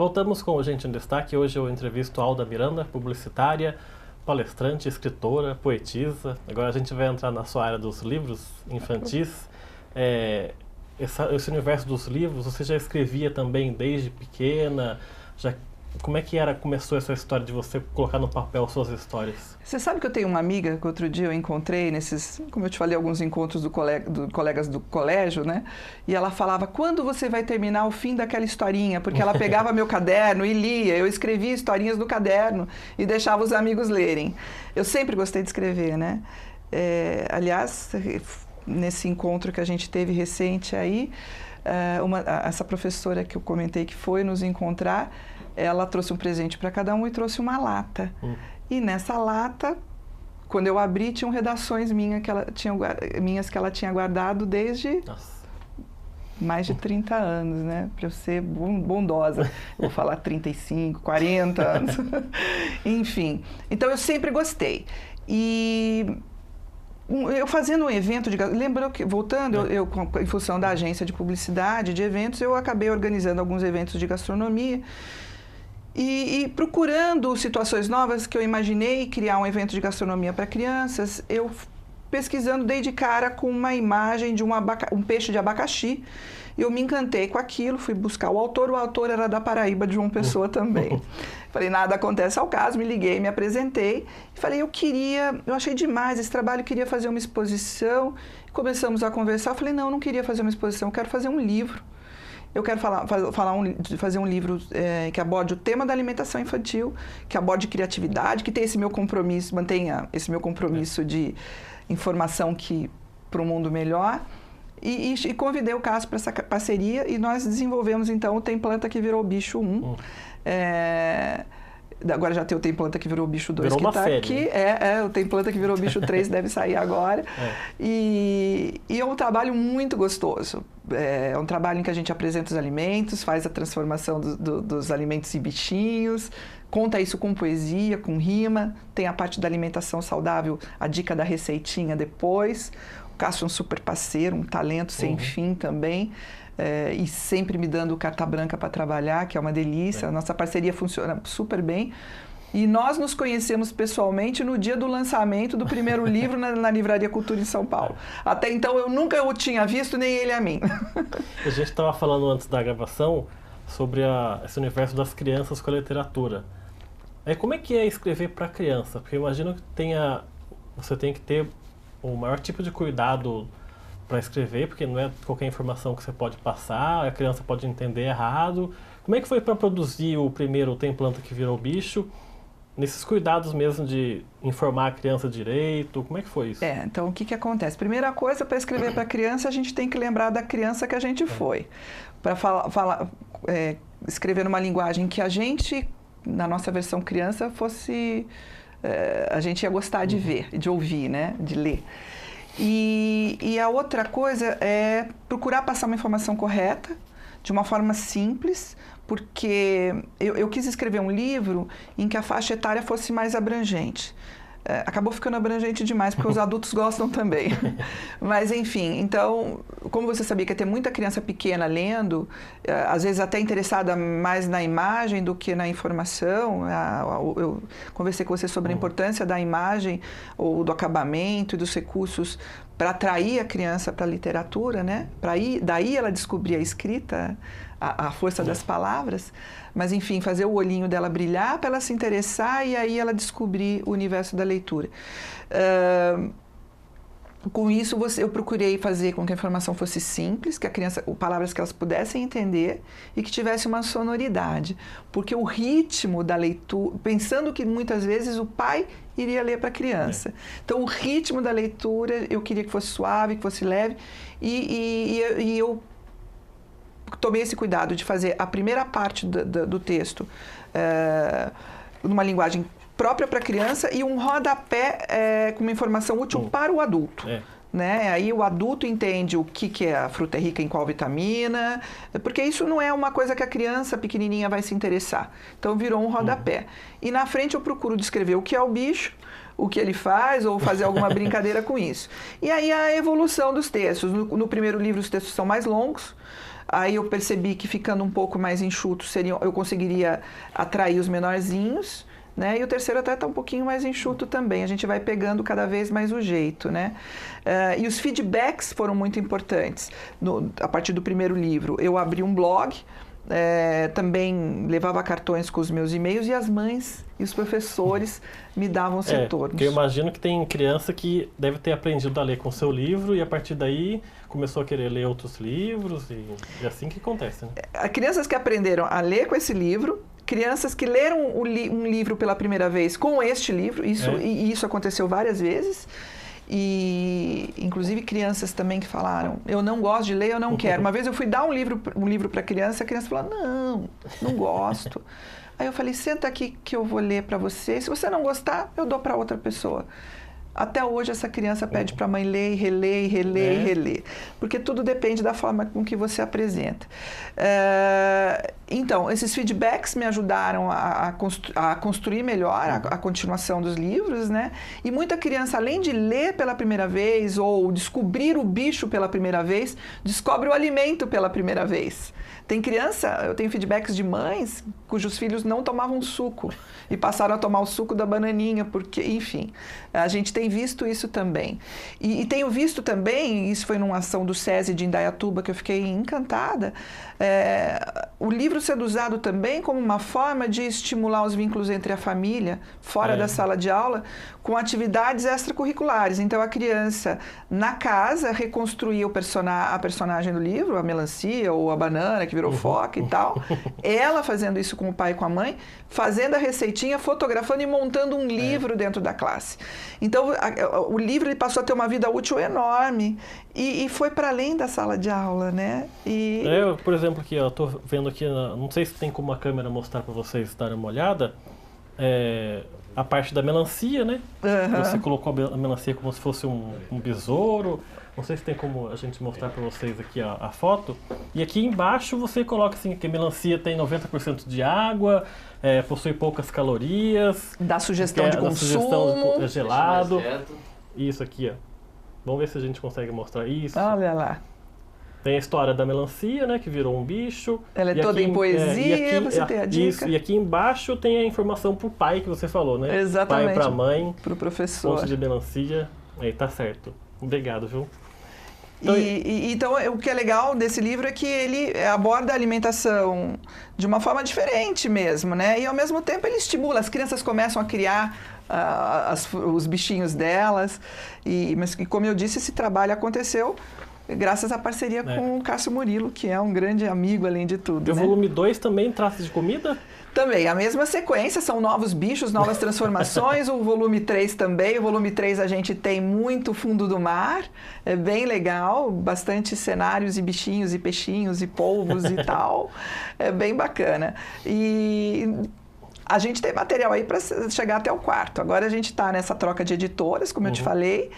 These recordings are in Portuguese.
Voltamos com o Gente em Destaque. Hoje eu entrevisto Alda Miranda, publicitária, palestrante, escritora, poetisa. Agora a gente vai entrar na sua área dos livros infantis. Esse universo dos livros, você já escrevia também desde pequena? Como é que começou essa história de você colocar no papel suas histórias? Você sabe que eu tenho uma amiga que outro dia eu encontrei como eu te falei, alguns encontros colegas do colégio, né? E ela falava, quando você vai terminar o fim daquela historinha? Porque ela pegava meu caderno e lia, eu escrevia historinhas no caderno e deixava os amigos lerem. Eu sempre gostei de escrever, né? Aliás, nesse encontro que a gente teve recente aí, essa professora que eu comentei que foi nos encontrar, ela trouxe um presente para cada um e trouxe uma lata. E nessa lata, quando eu abri, tinham redações minhas que ela tinha guardado desde mais de 30 anos, né? Para eu ser bondosa. Vou falar 35, 40 anos. Enfim, então eu sempre gostei. E eu fazendo um evento lembrou que, voltando, eu em função da agência de publicidade, de eventos, eu acabei organizando alguns eventos de gastronomia e procurando situações novas que eu imaginei criar um evento de gastronomia para crianças, eu pesquisando dei de cara com uma imagem de um peixe de abacaxi. Eu me encantei com aquilo, fui buscar o autor era da Paraíba, de João Pessoa também. Falei, nada acontece ao caso, me liguei, me apresentei e falei, eu achei demais esse trabalho, queria fazer uma exposição. Começamos a conversar, eu falei, não queria fazer uma exposição, eu quero fazer um livro. Eu quero fazer um livro que aborde o tema da alimentação infantil, que aborde criatividade, que tenha esse meu compromisso, mantenha esse meu compromisso de informação para um mundo melhor. E convidei o Cássio para essa parceria e nós desenvolvemos, então, o Tem Planta que Virou Bicho 1. Agora já tem o Tem Planta que Virou Bicho 2 que está aqui. O Tem Planta que Virou Bicho 3 deve sair agora. E é um trabalho muito gostoso. É um trabalho em que a gente apresenta os alimentos, faz a transformação dos alimentos em bichinhos, conta isso com poesia, com rima, tem a parte da alimentação saudável, a dica da receitinha depois. O Cássio é um super parceiro, um talento sem fim também. E sempre me dando carta branca para trabalhar, que é uma delícia. A nossa parceria funciona super bem. E nós nos conhecemos pessoalmente no dia do lançamento do primeiro livro na Livraria Cultura em São Paulo. Até então eu nunca o tinha visto, nem ele a mim. A gente estava falando antes da gravação sobre esse universo das crianças com a literatura. Como é que é escrever para criança? Porque eu imagino que você tem que ter o maior tipo de cuidado para escrever, porque não é qualquer informação que você pode passar, a criança pode entender errado. Como é que foi para produzir o primeiro Tem Planta que Virou Bicho? Nesses cuidados mesmo de informar a criança direito, como é que foi isso? Então o que acontece? Primeira coisa, para escrever para criança, a gente tem que lembrar da criança que a gente foi. Para escrever numa linguagem que a gente, na nossa versão criança, fosse... a gente ia gostar de ver, de ouvir, né? De ler. E a outra coisa é procurar passar uma informação correta, de uma forma simples, porque eu quis escrever um livro em que a faixa etária fosse mais abrangente. Acabou ficando abrangente demais, porque os adultos gostam também. Mas, enfim, então, como você sabia que ia ter muita criança pequena lendo, às vezes até interessada mais na imagem do que na informação, eu conversei com você sobre a importância da imagem, ou do acabamento e dos recursos para atrair a criança para a literatura, né? Daí ela descobrir a escrita, a força das palavras, mas enfim, fazer o olhinho dela brilhar para ela se interessar e aí ela descobrir o universo da leitura. Com isso, eu procurei fazer com que a informação fosse simples, que a criança, palavras que elas pudessem entender e que tivesse uma sonoridade, porque o ritmo da leitura, pensando que muitas vezes o pai iria ler para a criança. Então, o ritmo da leitura, eu queria que fosse suave, que fosse leve, e eu tomei esse cuidado de fazer a primeira parte do texto numa linguagem própria para a criança e um rodapé com uma informação útil para o adulto. Né? Aí o adulto entende o que é a fruta é rica em qual vitamina, porque isso não é uma coisa que a criança pequenininha vai se interessar. Então virou um rodapé. E na frente eu procuro descrever o que é o bicho, o que ele faz, ou fazer alguma brincadeira com isso. E aí a evolução dos textos. No primeiro livro os textos são mais longos, Aí eu percebi que ficando um pouco mais enxuto, eu conseguiria atrair os menorzinhos, né? E o terceiro até está um pouquinho mais enxuto também. A gente vai pegando cada vez mais o jeito, né? E os feedbacks foram muito importantes. A partir do primeiro livro, eu abri um blog, também levava cartões com os meus e-mails e as mães e os professores me davam os retornos. Porque eu imagino que tem criança que deve ter aprendido a ler com o seu livro e a partir daí começou a querer ler outros livros e é assim que acontece, né? Crianças que aprenderam a ler com esse livro, crianças que leram um livro pela primeira vez com este livro, e isso aconteceu várias vezes. E inclusive crianças também que falaram, eu não gosto de ler, eu não quero. Uma vez eu fui dar um livro para a criança falou, não gosto. Aí eu falei, senta aqui que eu vou ler para você. Se você não gostar, eu dou para outra pessoa. Até hoje essa criança pede para a mãe ler e reler, e reler, e reler. Porque tudo depende da forma com que você apresenta. Então, esses feedbacks me ajudaram a construir melhor a continuação dos livros, né? E muita criança, além de ler pela primeira vez ou descobrir o bicho pela primeira vez, descobre o alimento pela primeira vez. Eu tenho feedbacks de mães cujos filhos não tomavam suco e passaram a tomar o suco da bananinha, porque, enfim, a gente tem visto isso também. E tenho visto também, isso foi numa ação do SESI de Indaiatuba, que eu fiquei encantada, o livro sendo usado também como uma forma de estimular os vínculos entre a família, fora da sala de aula, com atividades extracurriculares. Então, a criança, na casa, reconstruía a personagem do livro, a melancia ou a banana, que virou foca e tal. Ela fazendo isso com o pai e com a mãe, fazendo a receitinha, fotografando e montando um livro dentro da classe. Então, o livro ele passou a ter uma vida útil enorme e foi para além da sala de aula, né? Eu, por exemplo, aqui, eu tô vendo aqui, não sei se tem como a câmera mostrar para vocês darem uma olhada, a parte da melancia, né? Você colocou a melancia como se fosse um besouro. Não sei se tem como a gente mostrar para vocês aqui a foto. E aqui embaixo você coloca assim que a melancia tem 90% de água, possui poucas calorias. Dá sugestão de consumo. Sugestão de gelado. Isso aqui, ó. Vamos ver se a gente consegue mostrar isso. Olha lá. Tem a história da melancia, né, que virou um bicho. Ela é toda em poesia, aqui, você tem a dica. Isso, e aqui embaixo tem a informação pro pai que você falou, né? Exatamente. Pai pra mãe. Pro professor. Ponto de melancia. Aí tá certo. Obrigado, viu? Então, o que é legal desse livro é que ele aborda a alimentação de uma forma diferente mesmo, né? E ao mesmo tempo ele estimula, as crianças começam a criar os bichinhos delas. Mas como eu disse, esse trabalho aconteceu graças à parceria com o Cássio Murilo, que é um grande amigo, além de tudo. E o volume 2 também trata de comida? Também, a mesma sequência, são novos bichos, novas transformações, o volume 3 também. O volume 3 a gente tem muito fundo do mar, é bem legal, bastante cenários e bichinhos e peixinhos e polvos e tal, é bem bacana. E a gente tem material aí para chegar até o quarto. Agora a gente está nessa troca de editoras, como eu te falei.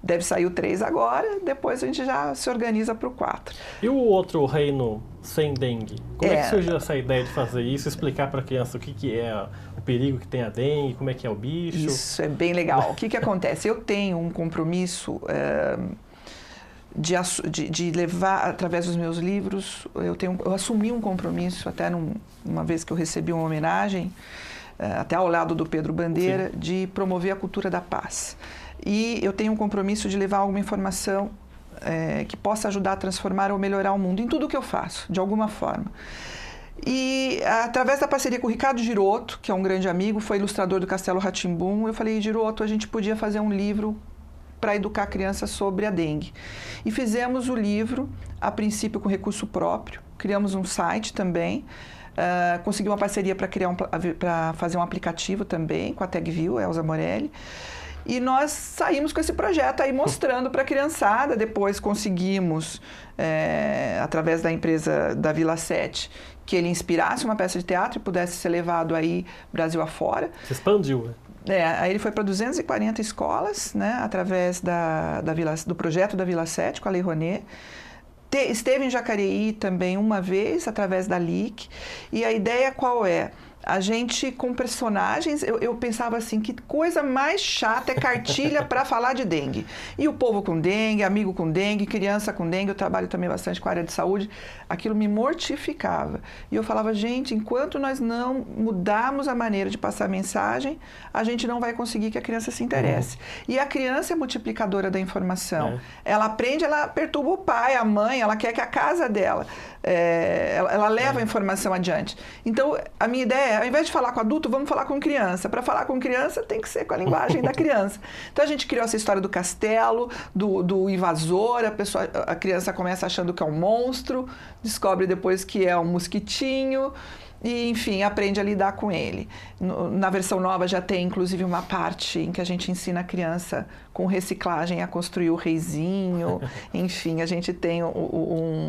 Deve sair o 3 agora, depois a gente já se organiza para o 4. E o outro reino sem dengue? Como é que surgiu essa ideia de fazer isso? Explicar para a criança o que é o perigo que tem a dengue, como é que é o bicho? Isso é bem legal. O que acontece? Eu tenho um compromisso de levar, através dos meus livros, eu assumi um compromisso, até uma vez que eu recebi uma homenagem, até ao lado do Pedro Bandeira, de promover a cultura da paz. E eu tenho um compromisso de levar alguma informação que possa ajudar a transformar ou melhorar o mundo em tudo que eu faço, de alguma forma. E através da parceria com o Ricardo Girotto, que é um grande amigo, foi ilustrador do Castelo Rá-Tim-Bum, eu falei, Girotto, a gente podia fazer um livro para educar crianças sobre a dengue. E fizemos o livro, a princípio com recurso próprio, criamos um site também, consegui uma parceria para fazer um aplicativo também com a TagView, Elza Morelli. E nós saímos com esse projeto aí mostrando para a criançada. Depois conseguimos, através da empresa da Vila 7, que ele inspirasse uma peça de teatro e pudesse ser levado aí Brasil afora. Se expandiu, né? Aí ele foi para 240 escolas, né, através do projeto da Vila 7, com a Lei Rouanet. Esteve em Jacareí também uma vez, através da LIC. E a ideia qual é? A gente, com personagens, eu pensava assim, que coisa mais chata é cartilha para falar de dengue. E o povo com dengue, amigo com dengue, criança com dengue, eu trabalho também bastante com a área de saúde, aquilo me mortificava. E eu falava, gente, enquanto nós não mudarmos a maneira de passar a mensagem, a gente não vai conseguir que a criança se interesse. E a criança é multiplicadora da informação. Ela aprende, ela perturba o pai, a mãe, ela quer que a casa dela, ela leva a informação adiante. Então, a minha ideia ao invés de falar com adulto, vamos falar com criança. Para falar com criança, tem que ser com a linguagem da criança. Então, a gente criou essa história do castelo, do invasor, a criança começa achando que é um monstro, descobre depois que é um mosquitinho, e, enfim, aprende a lidar com ele. Na versão nova já tem, inclusive, uma parte em que a gente ensina a criança com reciclagem a construir o reizinho. Enfim, a gente tem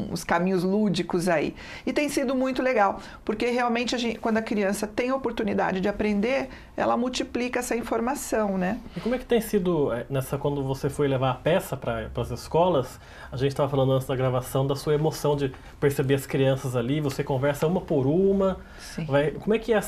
os caminhos lúdicos aí. E tem sido muito legal, porque realmente quando a criança tem a oportunidade de aprender, ela multiplica essa informação, né? E como é que tem sido, quando você foi levar a peça para as escolas, a gente estava falando antes da gravação da sua emoção de perceber as crianças ali, você conversa uma por uma. Sim. Como é que é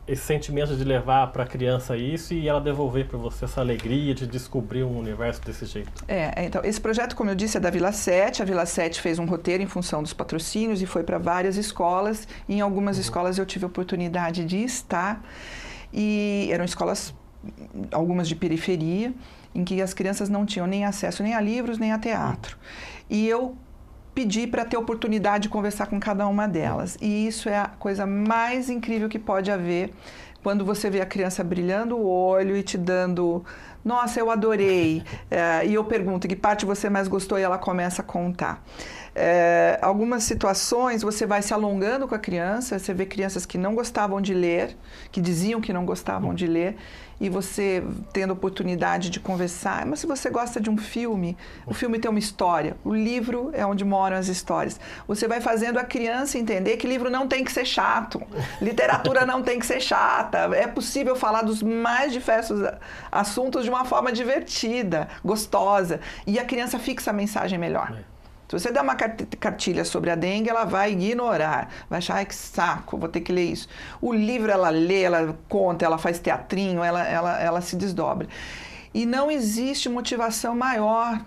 esse sentimento de levar para a criança isso e ela devolver para você essa alegria de descobrir um universo desse jeito? Então, esse projeto, como eu disse, é da Vila 7. A Vila 7 fez um roteiro em função dos patrocínios e foi para várias escolas. E em algumas escolas eu tive a oportunidade de estar. E eram escolas, algumas de periferia, em que as crianças não tinham nem acesso nem a livros, nem a teatro. E eu pedi para ter a oportunidade de conversar com cada uma delas. E isso é a coisa mais incrível que pode haver quando você vê a criança brilhando o olho e te dando, nossa, eu adorei. E eu pergunto, que parte você mais gostou? E ela começa a contar. Algumas situações você vai se alongando com a criança, você vê crianças que não gostavam de ler, que diziam que não gostavam de ler, e você tendo a oportunidade de conversar. Mas se você gosta de um filme, o filme tem uma história, o livro é onde moram as histórias. Você vai fazendo a criança entender que livro não tem que ser chato, literatura não tem que ser chata, é possível falar dos mais diversos assuntos de uma forma divertida, gostosa, e a criança fixa a mensagem melhor. Se você der uma cartilha sobre a dengue, ela vai ignorar, vai achar, ai, que saco, vou ter que ler isso. O livro ela lê, ela conta, ela faz teatrinho, ela se desdobra. E não existe motivação maior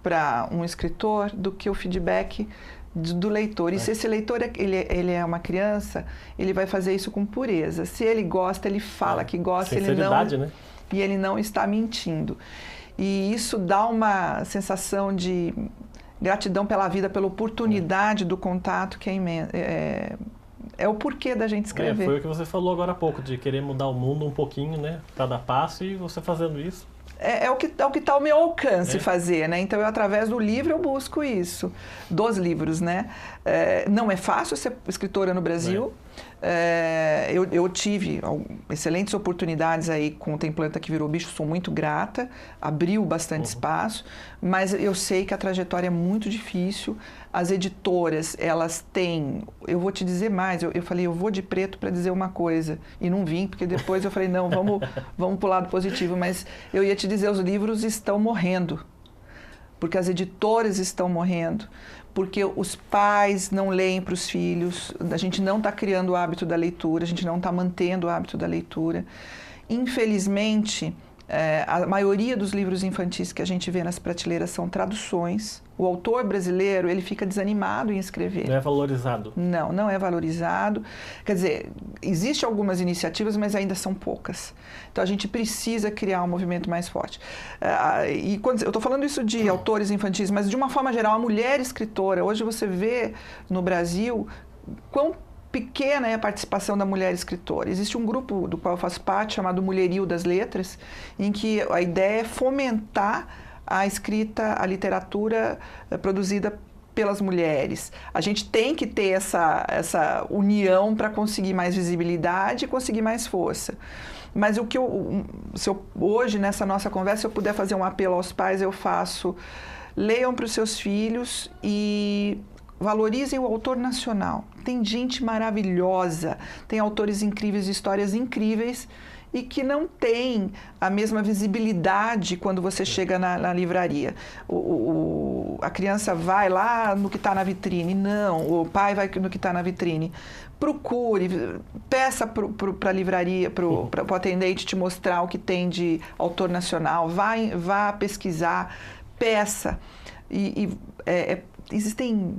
para um escritor do que o feedback do leitor. E se esse leitor ele é uma criança, ele vai fazer isso com pureza. Se ele gosta, ele fala que gosta, sinceridade, né? E ele não está mentindo. E isso dá uma sensação de gratidão pela vida, pela oportunidade do contato, que é imenso. É o porquê da gente escrever. Foi o que você falou agora há pouco, de querer mudar o mundo um pouquinho, né? Cada passo, e você fazendo isso. É o que está ao meu alcance fazer, né? Então, através do livro, eu busco isso. Dos livros, né? Não é fácil ser escritora no Brasil. Eu tive excelentes oportunidades aí com Tem Planta que Virou Bicho, sou muito grata, abriu bastante espaço, mas eu sei que a trajetória é muito difícil. As editoras, elas têm, eu vou te dizer mais, eu falei, eu vou de preto para dizer uma coisa, e não vim, porque depois eu falei, não, vamos para o lado positivo, mas eu ia te dizer, os livros estão morrendo, porque as editoras estão morrendo, porque os pais não leem para os filhos, a gente não está criando o hábito da leitura, a gente não está mantendo o hábito da leitura. Infelizmente, a maioria dos livros infantis que a gente vê nas prateleiras são traduções. O autor brasileiro, ele fica desanimado em escrever. Não é valorizado. Não é valorizado. Quer dizer, existem algumas iniciativas, mas ainda são poucas. Então, a gente precisa criar um movimento mais forte. E quando, eu estou falando isso de autores infantis, mas de uma forma geral, a mulher escritora. Hoje você vê no Brasil quão pequena é a participação da mulher escritora. Existe um grupo do qual eu faço parte, chamado Mulherio das Letras, em que a ideia é fomentar a escrita, a literatura produzida pelas mulheres. A gente tem que ter essa união para conseguir mais visibilidade e conseguir mais força. Mas hoje, nessa nossa conversa, se eu puder fazer um apelo aos pais, eu faço: leiam para os seus filhos e valorizem o autor nacional. Tem gente maravilhosa, tem autores incríveis, histórias incríveis, e que não tem a mesma visibilidade quando você chega na livraria. A criança vai lá no que está na vitrine. Não, o pai vai no que está na vitrine. Procure, peça para a livraria, para o atendente te mostrar o que tem de autor nacional. Vá pesquisar, peça. Existem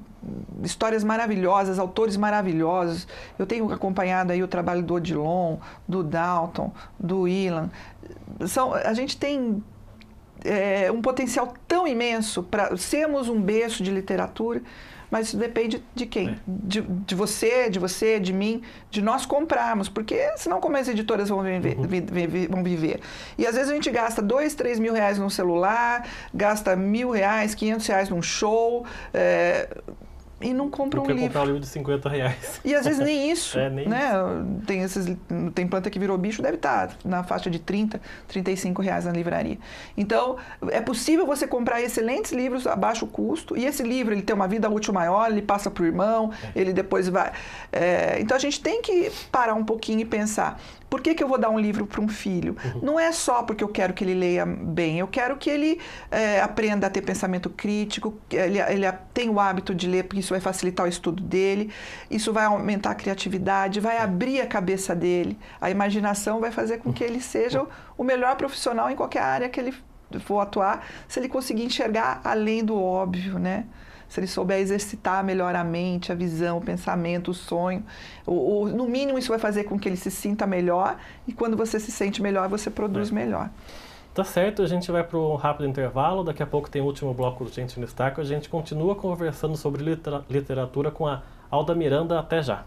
histórias maravilhosas, autores maravilhosos. Eu tenho acompanhado aí o trabalho do Odilon, do Dalton, do Ilan. A gente tem um potencial tão imenso para sermos um berço de literatura, mas isso depende de quem? De você, de mim, de nós comprarmos, porque senão como as editoras vão viver? E às vezes a gente gasta 2, 3 mil reais num celular, gasta R$1.000, R$500 num show, e não compra um livro. Comprar um livro de R$50. E às vezes nem isso, nem né? isso. Tem planta que virou bicho, deve estar na faixa de R$30, R$35 na livraria. Então, é possível você comprar excelentes livros a baixo custo, e esse livro ele tem uma vida útil maior, ele passa para o irmão, ele depois vai... então, a gente tem que parar um pouquinho e pensar, por que eu vou dar um livro para um filho? Não é só porque eu quero que ele leia bem, eu quero que ele aprenda a ter pensamento crítico, ele tenha o hábito de ler, porque isso vai facilitar o estudo dele, isso vai aumentar a criatividade, vai abrir a cabeça dele, a imaginação vai fazer com que ele seja o melhor profissional em qualquer área que ele for atuar, se ele conseguir enxergar além do óbvio, né? Se ele souber exercitar melhor a mente, a visão, o pensamento, o sonho, no mínimo isso vai fazer com que ele se sinta melhor, e quando você se sente melhor, você produz melhor. Tá certo, a gente vai para um rápido intervalo, daqui a pouco tem o último bloco do Gente no Destaque, a gente continua conversando sobre literatura com a Alda Miranda, até já.